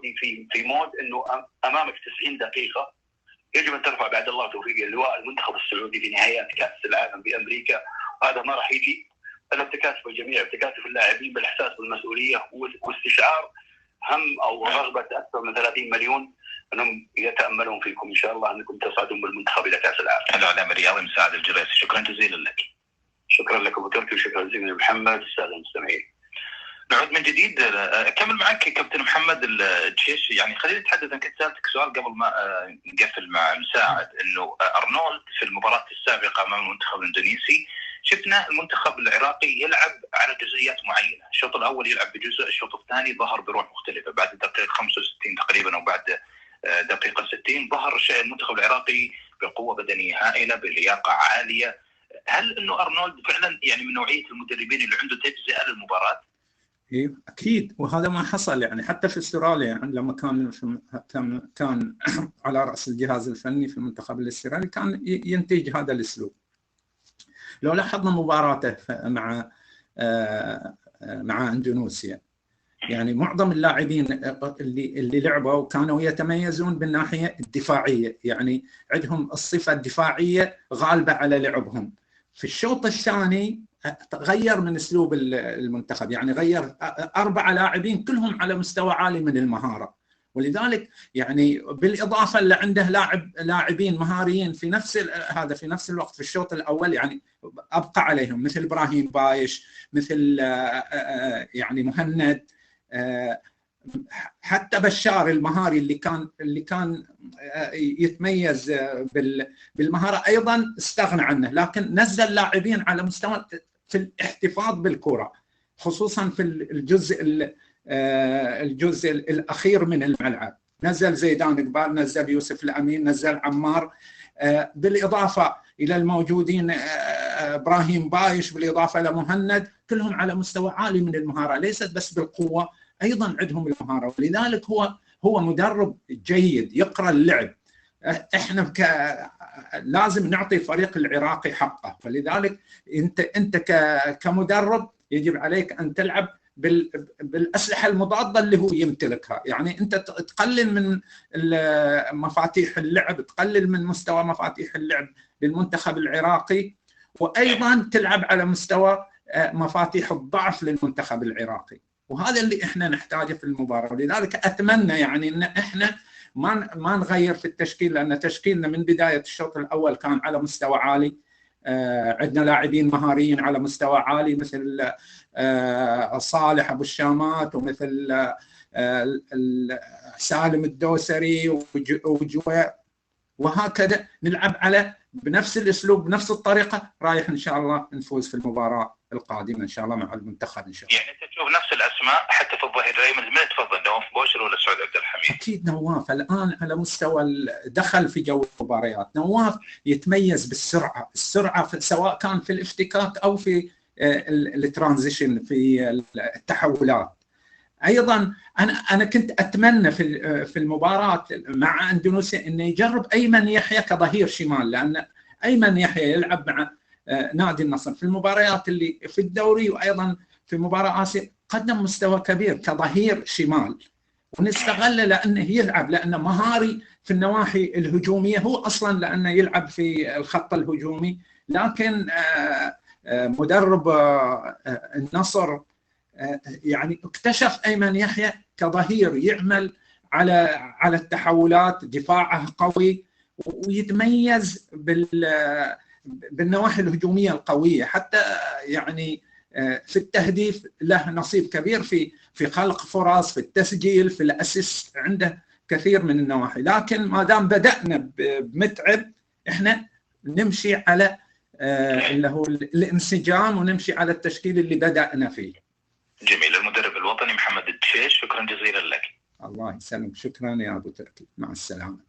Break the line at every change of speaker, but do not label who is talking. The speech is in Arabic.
السعودي في مود انه امامك 90 دقيقه يجب ان ترفع بعد الله توفيق اللواء المنتخب السعودي في نهائيات كاس العالم بامريكا. وهذا ما راح يجي الا بتكاتف الجميع، بتكاتف اللاعبين بالاحساس بالمسؤوليه واستشعار هم او رغبه اكثر من 30 مليون انهم يتاملون فيكم ان شاء الله انكم تصعدون بالمنتخب الى كاس العالم.
الاعلام الرياضي مساعد الجريسي، شكرا جزيلا لك.
شكرا لك ابو تركي وشكرا جزيلا محمد. الساده المستمعين
نعود من جديد. اكمل معك كابتن محمد الدشيش. يعني خليني اتحدث، انا كنت سالتك سؤال قبل ما نقفل مع مساعد، انه ارنولد في المباراه السابقه امام المنتخب الاندونيسي شفنا المنتخب العراقي يلعب على جزئيات معينه، الشوط الاول يلعب بجزء، الشوط الثاني ظهر بروح مختلفه، بعد دقيقه 65 تقريبا او بعد دقيقه 60 ظهر المنتخب العراقي بقوه بدنيه هائله بلياقه عاليه. هل انه ارنولد فعلا يعني من نوعيه المدربين اللي عنده تجزئه للمباراه؟
ايه اكيد، وهذا ما حصل يعني حتى في استراليا، يعني لما كان على راس الجهاز الفني في المنتخب الاسترالي كان ينتج هذا الاسلوب. لو لاحظنا مباراته مع اندونيسيا، يعني معظم اللاعبين اللي لعبوا كانوا يتميزون بالناحيه الدفاعيه، يعني عندهم الصفه الدفاعيه غالبه على لعبهم. في الشوط الثاني غير من اسلوب المنتخب، يعني غير 4 لاعبين كلهم على مستوى عالي من المهاره، ولذلك يعني بالاضافه اللي عنده لاعبين مهاريين في نفس الوقت في الشوط الاول، يعني ابقى عليهم مثل ابراهيم بايش، مثل يعني مهند، حتى بشار المهاري اللي كان يتميز بالمهاره ايضا استغنى عنه، لكن نزل لاعبين على مستوى في الاحتفاظ بالكره، خصوصا في الجزء الاخير من الملعب. نزل زيدان قبال، نزل يوسف الامين، نزل عمار، بالاضافه الى الموجودين ابراهيم بايش، بالاضافه الى مهند، كلهم على مستوى عالي من المهاره، ليست بس بالقوه، ايضا عندهم المهاره، ولذلك هو مدرب جيد يقرا اللعب. احنا لازم نعطي الفريق العراقي حقه، فلذلك انت كمدرب يجب عليك ان تلعب بالاسلحه المضاده اللي هو يمتلكها، يعني انت تقلل من مفاتيح اللعب، تقلل من مستوى مفاتيح اللعب للمنتخب العراقي، وايضا تلعب على مستوى مفاتيح الضعف للمنتخب العراقي، وهذا اللي احنا نحتاجه في المباراه. ولذلك اتمنى يعني ان احنا ما نغير في التشكيل، لان تشكيلنا من بدايه الشوط الاول كان على مستوى عالي، عندنا لاعبين مهاريين على مستوى عالي مثل صالح ابو الشامات، ومثل سالم الدوسري وجويع، وهكذا نلعب على بنفس الاسلوب بنفس الطريقه، رايح ان شاء الله نفوز في المباراه القادمه ان شاء الله مع المنتخب ان شاء الله.
يعني انت تشوف نفس الاسماء حتى في الظهير الايمن، من تفضل نواف بوشر ولا سعود عبد الحميد؟
اكيد نواف الان على مستوى دخل في جو المباريات، نواف يتميز بالسرعه، سواء كان في الافتكاك او في الترانزيشن في التحولات. ايضا انا كنت اتمنى في المباراه مع اندونيسيا انه يجرب ايمن يحيى كظهير شمال، لان ايمن يحيى يلعب مع نادي النصر في المباريات اللي في الدوري، وايضا في مباراه اسيا قدم مستوى كبير كظهير شمال، ونستغله لانه يلعب، لانه مهاري في النواحي الهجوميه، هو اصلا لانه يلعب في الخط الهجومي، لكن مدرب النصر يعني اكتشف ايمن يحيى كظهير يعمل على التحولات، دفاعه قوي ويتميز بالنواحي الهجوميه القويه، حتى يعني في التهديف له نصيب كبير في خلق فرص، في التسجيل، في الاسيست، عنده كثير من النواحي. لكن ما دام بدانا بمتعب احنا نمشي على اللي هو الانسجام، ونمشي على التشكيل اللي بدانا فيه.
جميل. المدرب الوطني محمد الدشيش، شكرا جزيلا لك.
الله يسلمك، شكرا يا ابو تركي، مع السلامه.